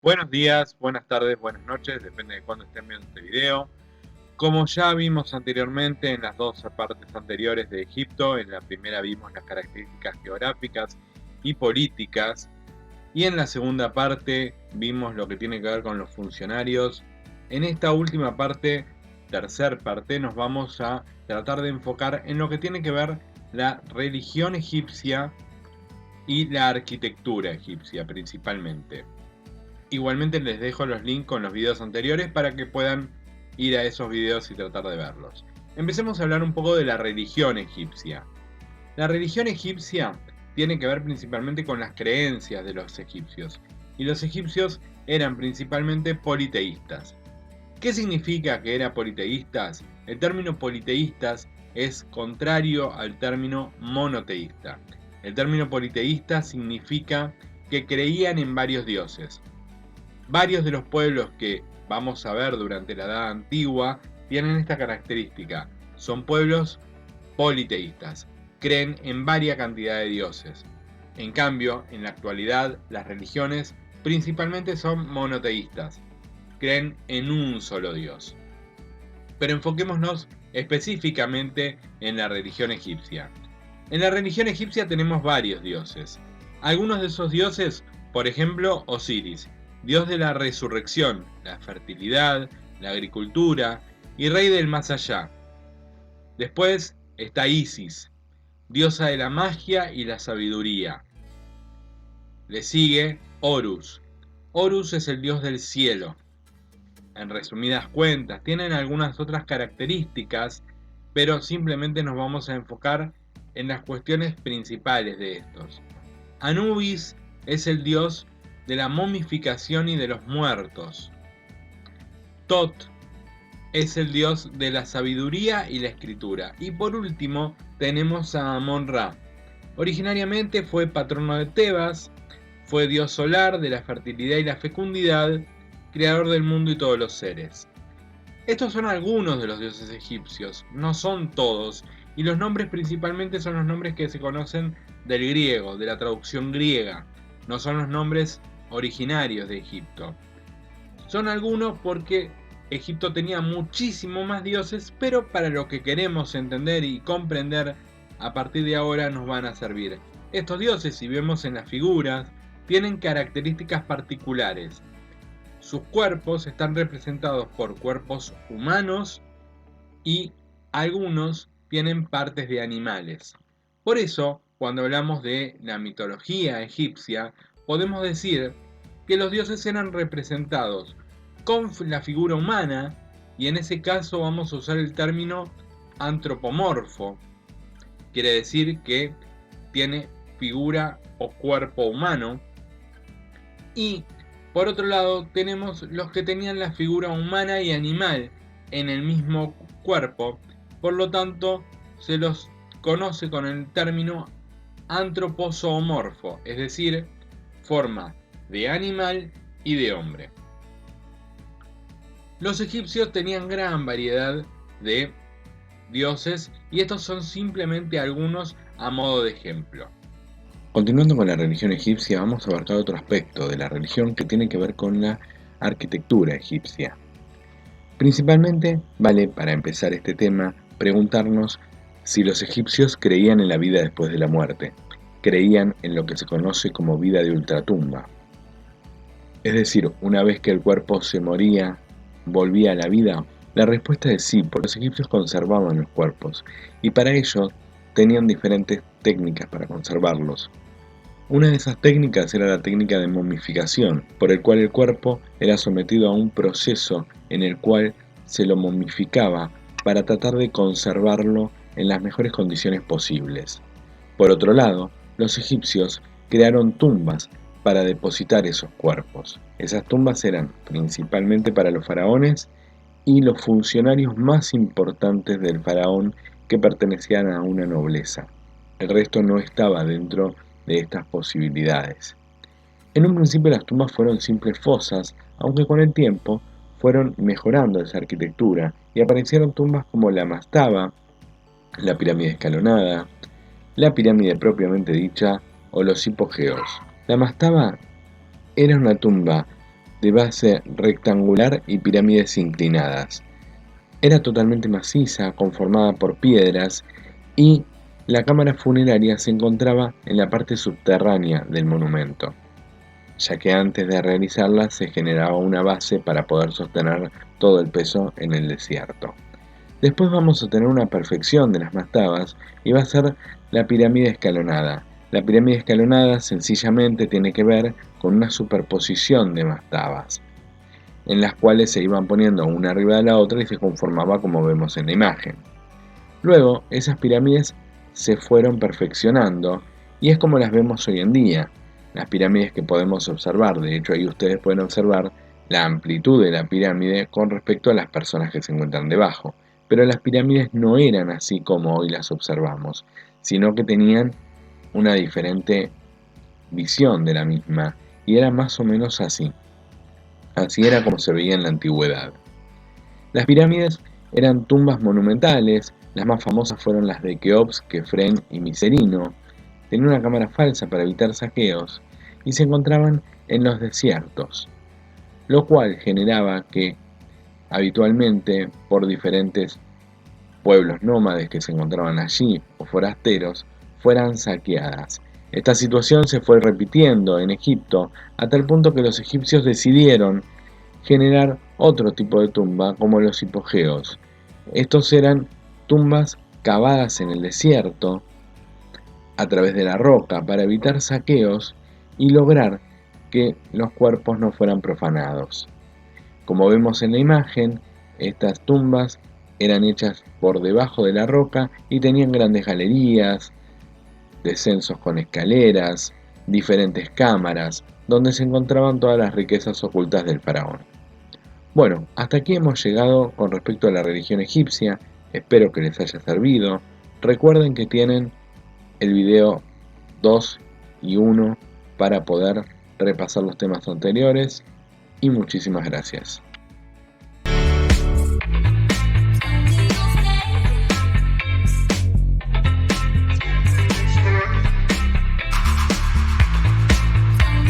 Buenos días, buenas tardes, buenas noches, depende de cuándo estén viendo este video. Como ya vimos anteriormente en las dos partes anteriores de Egipto, en la primera vimos las características geográficas y políticas, y en la segunda parte vimos lo que tiene que ver con los funcionarios. En esta última parte, tercer parte, nos vamos a tratar de enfocar en lo que tiene que ver la religión egipcia y la arquitectura egipcia principalmente. Igualmente les dejo los links con los videos anteriores para que puedan ir a esos videos y tratar de verlos. Empecemos a hablar un poco de la religión egipcia. La religión egipcia tiene que ver principalmente con las creencias de los egipcios. Y los egipcios eran principalmente politeístas. ¿Qué significa que eran politeístas? El término politeístas es contrario al término monoteísta. El término politeísta significa que creían en varios dioses. Varios de los pueblos que vamos a ver durante la Edad Antigua tienen esta característica. Son pueblos politeístas, creen en varia cantidad de dioses. En cambio, en la actualidad, las religiones principalmente son monoteístas, creen en un solo dios. Pero enfoquémonos específicamente en la religión egipcia. En la religión egipcia tenemos varios dioses. Algunos de esos dioses, por ejemplo, Osiris, dios de la resurrección, la fertilidad, la agricultura y rey del más allá. Después está Isis, diosa de la magia y la sabiduría. Le sigue Horus. Horus es el dios del cielo. En resumidas cuentas, tienen algunas otras características, pero simplemente nos vamos a enfocar en las cuestiones principales de estos. Anubis es el dios de la momificación y de los muertos. Tot es el dios de la sabiduría y la escritura. Y por último tenemos a Amon-Ra. Originariamente fue patrono de Tebas, fue dios solar de la fertilidad y la fecundidad, creador del mundo y todos los seres. Estos son algunos de los dioses egipcios, no son todos, y los nombres principalmente son los nombres que se conocen del griego, de la traducción griega, no son los nombres originarios de Egipto. Son algunos porque Egipto tenía muchísimo más dioses, pero para lo que queremos entender y comprender a partir de ahora nos van a servir. Estos dioses, si vemos en las figuras, tienen características particulares. Sus cuerpos están representados por cuerpos humanos y algunos tienen partes de animales. Por eso, cuando hablamos de la mitología egipcia, podemos decir que los dioses eran representados con la figura humana, y en ese caso vamos a usar el término antropomorfo. Quiere decir que tiene figura o cuerpo humano. Y por otro lado tenemos los que tenían la figura humana y animal en el mismo cuerpo, por lo tanto se los conoce con el término antropozoomorfo, es decir, forma de animal y de hombre. Los egipcios tenían gran variedad de dioses y estos son simplemente algunos a modo de ejemplo. Continuando con la religión egipcia, vamos a abarcar otro aspecto de la religión que tiene que ver con la arquitectura egipcia. Principalmente, vale para empezar este tema preguntarnos si los egipcios creían en la vida después de la muerte, creían en lo que se conoce como vida de ultratumba. Es decir, una vez que el cuerpo se moría, volvía a la vida. La respuesta es sí, porque los egipcios conservaban los cuerpos y para ello tenían diferentes técnicas para conservarlos. Una de esas técnicas era la técnica de momificación, por el cual el cuerpo era sometido a un proceso en el cual se lo momificaba para tratar de conservarlo en las mejores condiciones posibles. Por otro lado, los egipcios crearon tumbas para depositar esos cuerpos. Esas tumbas eran principalmente para los faraones y los funcionarios más importantes del faraón que pertenecían a una nobleza. El resto no estaba dentro de estas posibilidades. En un principio las tumbas fueron simples fosas, aunque con el tiempo fueron mejorando esa arquitectura y aparecieron tumbas como la mastaba, la pirámide escalonada, la pirámide propiamente dicha o los hipogeos. La mastaba era una tumba de base rectangular y pirámides inclinadas. Era totalmente maciza, conformada por piedras, y la cámara funeraria se encontraba en la parte subterránea del monumento, ya que antes de realizarla se generaba una base para poder sostener todo el peso en el desierto. Después vamos a tener una perfección de las mastabas y va a ser la pirámide escalonada. La pirámide escalonada sencillamente tiene que ver con una superposición de mastabas, en las cuales se iban poniendo una arriba de la otra y se conformaba como vemos en la imagen. Luego, esas pirámides se fueron perfeccionando y es como las vemos hoy en día. Las pirámides que podemos observar, de hecho ahí ustedes pueden observar la amplitud de la pirámide con respecto a las personas que se encuentran debajo. Pero las pirámides no eran así como hoy las observamos, sino que tenían una diferente visión de la misma y era más o menos así. Así era como se veía en la antigüedad. Las pirámides eran tumbas monumentales, las más famosas fueron las de Keops, Kefren y Micerino. Tenían una cámara falsa para evitar saqueos y se encontraban en los desiertos, lo cual generaba que habitualmente por diferentes pueblos nómades que se encontraban allí o forasteros fueran saqueadas. Esta situación se fue repitiendo en Egipto a tal punto que los egipcios decidieron generar otro tipo de tumba como los hipogeos. Estos eran tumbas cavadas en el desierto a través de la roca para evitar saqueos y lograr que los cuerpos no fueran profanados. Como vemos en la imagen, estas tumbas eran hechas por debajo de la roca y tenían grandes galerías, descensos con escaleras, diferentes cámaras, donde se encontraban todas las riquezas ocultas del faraón. Bueno, hasta aquí hemos llegado con respecto a la religión egipcia, espero que les haya servido. Recuerden que tienen el video 2 y 1 para poder repasar los temas anteriores y muchísimas gracias.